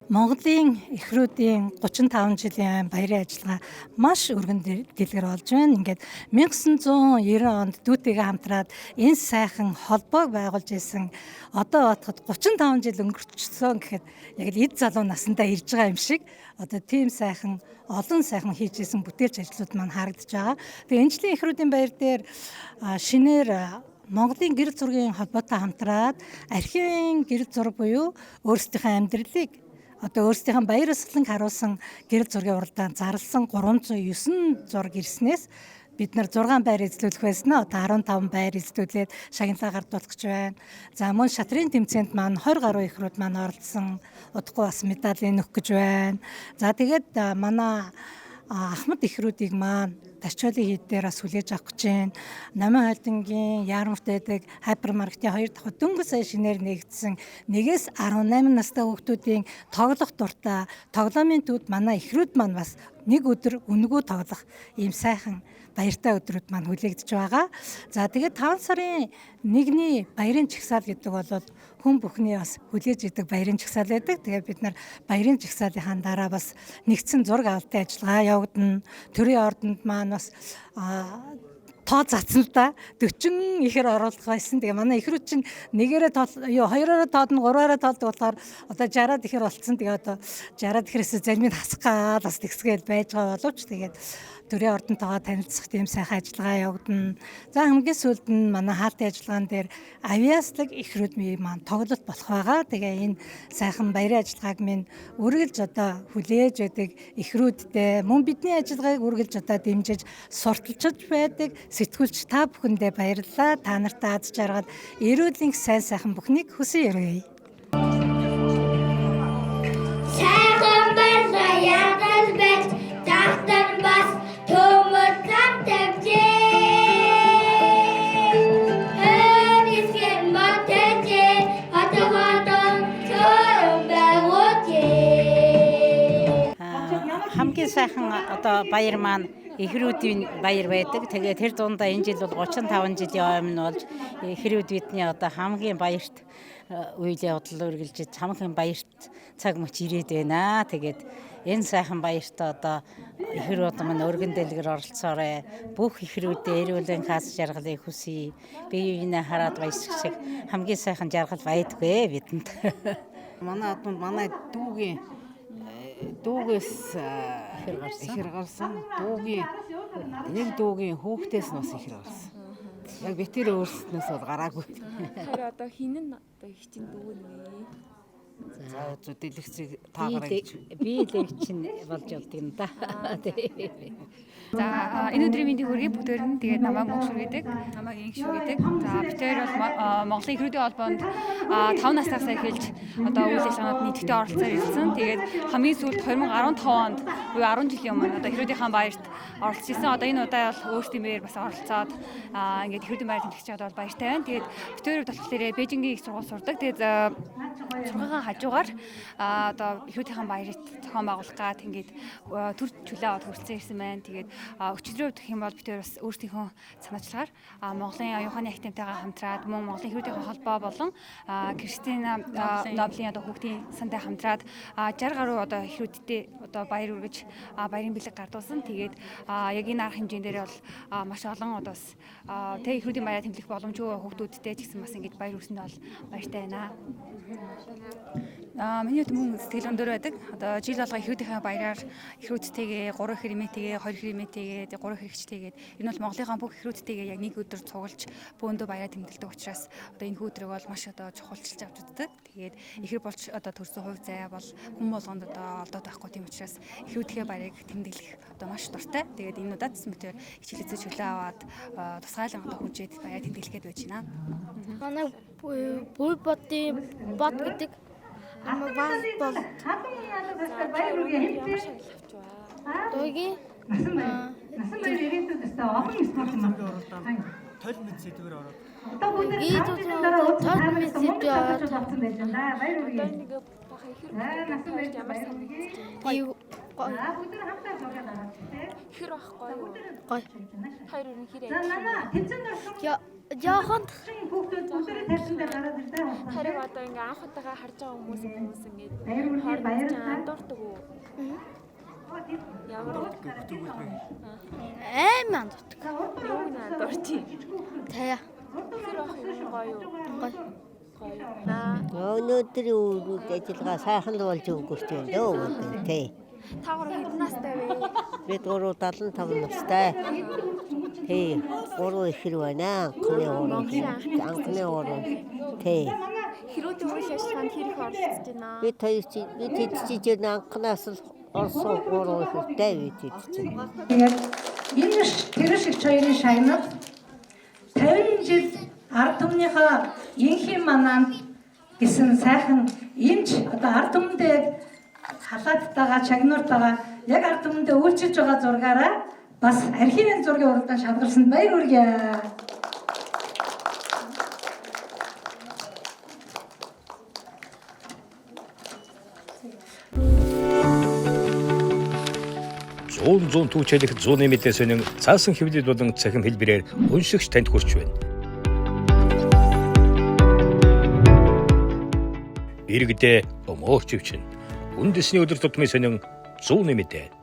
Монголын эхрүүдийн 35 жилийн баярын ажиллагаа маш өргөн дэлгэр болж байна. Ингээд 1990 онд дүүтэйгээ хамтраад энэ сайхан холбоог байгуулж исэн одоо бодоход 35 жил өнгөрчсөн гэхэд яг л эд залуу насандаа ирж байгаа юм шиг одоо тийм сайхан олон сайхан хийж исэн бүтээлч ажлууд маань харагдаж байгаа. Тэгээ энэ жилийн эхрүүдийн баяр дээр шинээр Монголын гэрэл зургийн холбоотой хамтраад архивын гэрэл зураг буюу өөрсдийнхөө амьдралыг одоо өөрсдийнх нь баяр ёслолыг харуулсан гэрэл зургийн уралдаанд зарласан 309 зураг ирснээс бид нар 6 байр эзлүүлэх байснаа одоо 15 байр эзлүүлээд шагналаа гардуулах гэж байна. За мөн шатрын тэмцээнд маань 20 гаруй эхрүүд маань оролцсон. Удахгүй бас медалийн өгөх гэж байна. За тэгээд манай Ахмад эхрүүдийг маань Ташчолын хийд дээр бас хүлээж авах гэж байна. Намын хойлонгийн Яармарт байдаг хайпермаркетын 2 дахь дөнгөж сая шинээр нэгдсэн 1-ээс 18 настай хүүхдүүдийн тоглох дуртай тоглоомын төвд манай эхрүүд маань бас нэг өдөр үнгүү тоглох ийм сайхан баяртай өдрүүд маань хүлээгдэж байгаа. За тэгээд 5 сарын 1-ний баярын чагсаал гэдэг бол хүн бүхний бас хүлээж идэг баярын чагсаал байдаг. Тэгээд бид нар баярын чагсаалынхаа дараа бас нэгдсэн зураг авалтын ажиллагаа явагдана. Төрийн ордонд маань бас тоо цацсан л да 40 ихэр оруулах байсан. Тэгээ манай эхрүүд чинь нэгээрээ хоёроор тоодно, гурваараа тоолдог болохоор одоо 60-аад ихэр болцсон. Тэгээ одоо 60-аад ихрээс зармыг хасах гал бас тэгсгээл байж байгаа боловч тэгээд төрийн ордонтойгоо танилцах тийм сайхан ажиллагаа явагдана. За хамгийн сүүлд нь манай хаалтын ажиллагаан дээр авиаслаг эхрүүд маань тоглолт болох байгаа. Тэгээ энэ сайхан баярын ажиллагааг минь үргэлж одоо хүлээж байдаг эхрүүдтэй мөн бидний ажиллагааг үргэлж одоо дэмжиж сурталчилж байдаг сэтгүүлч та бүхэндээ баярлалаа. Та нартай аз жаргал эрүүлийн сайн сайхан бүхнийг хүсэн өргөе. Сайхан баярлалаа ядаж байж тахтан бас төмөр тавтавчээ. Хөөдисгэн мотэжээ хатахатан чорон байгуучээ. Хамгийн сайхан одоо баяр маань эхрүүдийн баяр байдаг. Тэгээ тэр дундаа энэ жил бол 35 жилийн өмнө болж эхрүүд бидний одоо хамгийн баярт үйл явдал үргэлжиж хамгийн баярт цаг мөч ирээд байна. Тэгээд энэ сайхан баярт одоо эхрүүд маань өргөн дэлгэр оролцоорой. Бүх эхрүүдэд эрүүлийн хас жаргалыг хүсье. Бие биенээ хараад баясах шиг хамгийн сайхан жаргал байдаггүй бидэнд. Манай адманд манай дүүгээс ихэр гарсан. Нэг дүүгийн хүүхдээс нь бас ихэр гарсан. Яг битэр өөрснөөс бол гараагүй. Тэр одоо хин нь одоо их чинь дүү нэ. За дэлгэцийг таагараа гэж. Би л чинь болж явдаг юм да. За энэ өдрийн мэндийг хүргэе бүгдээр нь тэгээд намайг мөкшүргэдэг, намайг инхшүргэдэг. За битээр бол Монголын эхрүүдийн холбоонд 5 наснаас эхэлж одоо үйл ажиллагаанд нийтдээ оролцоод ирсэн. Тэгээд хамгийн сүүлд 2015 онд буюу 10 жилийн өмнө одоо эхрүүдийн баярт оролцож ирсэн. Одоо энэ удаа бол өөрсдийн баяр бас оролцоод ингээд эхрүүдийн баяр тэмдэглэж байгаад бол баяртай байна. Тэгээд битээр болохоор Бээжингийн их сургууль сурдаг. Тэгээд сургуулийн хажуугаар одоо эхрүүдийн баярыг зохион байгуулах гад ингээд төр чөлөө аваад хүрэлцэн ирсэн байна. Тэгээд өчигдрийн хувьд гэх юм бол бид бас өөрсдийнхөө санаачлагаар Монголын оюуханы активитайгаа хамтраад мөн Монголын эхрүүдийн холбоо болон Кристина Ноблийн одоо хүүхдийн сантай хамтраад 60 гаруй одоо эхрүүдтэй одоо баяр үргэж баярын бэлэг гардуулсан. Тэгээд яг энэ арга хэмжээнд дээр бол маш олон одоо бас тэг эхрүүдийн баяраа тэмдэглэх боломжгүй хүүхдүүдтэй ч гэсэн бас ингэж баяр үргэсэнд бол баяртай байна. Миний хувьд мөн сэтгэл өндөр байдаг. Одоо жил болго эхрүүдийнхээ баяраар эхрүүдтэйгээ 3 ихэр эмээтэйгээ 2 ихэр эмээтэйгээ 3 ихэрчтэйгээд энэ бол Монголынхаа бүх эхрүүдтэйгээ яг нэг өдөр цуглаж бөөндөө баяраа тэмдэглэдэг учраас одоо энэ өдрийг бол маш одоо чухалчилж авч үздэг. Тэгээд эхэр болж одоо төрсөн хувь заяа бол хүн болгонд одоо олдоод байхгүй тийм учраас эхрүүдийнхээ баярыг тэмдэглэх одоо маш дуртай. Тэгээд энэ удаад мэтэр хичээлээ чөлөө аваад тусгайлан одоо хүнжээд баяраа тэмдэглэх гээд байж байна. Манай бүр бод гэдэг Ама бас бол баяр үргэлж ямар шагналж байна. Дуугийн насан баяр ирээдүйд өстой олон спортын маань тол мэд сэдвэр ороод. Одоо бүгд тол мэд сэдвэр ороод тавцсан байж байна. Баяр үргэлж. Нэг баха ихэр насан баяр ямар санагдаж байна. Бүгд хамтаа зураг аваад тийм. Ихэр байхгүй юу? Гой. Хоёр өрн хэр За манай тэмцээнд орсон Яахан Харин одоо ингээ анх удаага харж байгаа хүмүүс ингээд андуурдаг уу? Ямар айман дутг. юу андууртий? Таяа. Тэр ах юм гоё юу? Гоё. Өнөөдрийн үйл ажиллагаа сайхан л болж өнгөрч байна дөө тий. Та гурав хэдэн настай вэ? Бид 75 настай. Тий, 3 ихэр байна. Анхны уран. Тий. Хэрүүдийн үйл ажиллагаанд хэрэг оролцож байна? Бид эцсийн анхнаас л орсон 3 ихэртэй бид эцсийн. Тэгээд энэ тэр шиг хоёрын шагнал 50 жил ард түмнийхээ инхийн манаанд гэсэн сайхан эмч одоо ард түмэндээ халааттайгаа чагнууртайгаа яг ард түмэндээ үйлчилж байгаа зургаараа бас архивын зургийн уралдаан шалгаrsанд баяр хүргэе. Зүүн түүчэлэх зүүнний мэдээ сонин цаасан хэвлэл болон цахим хэлбэрээр уншигч танд хүрч байна. Иргэдээ өмөөрч өвчин. Үндэсний өдөр тутмын сонин зүүнний мэдээ.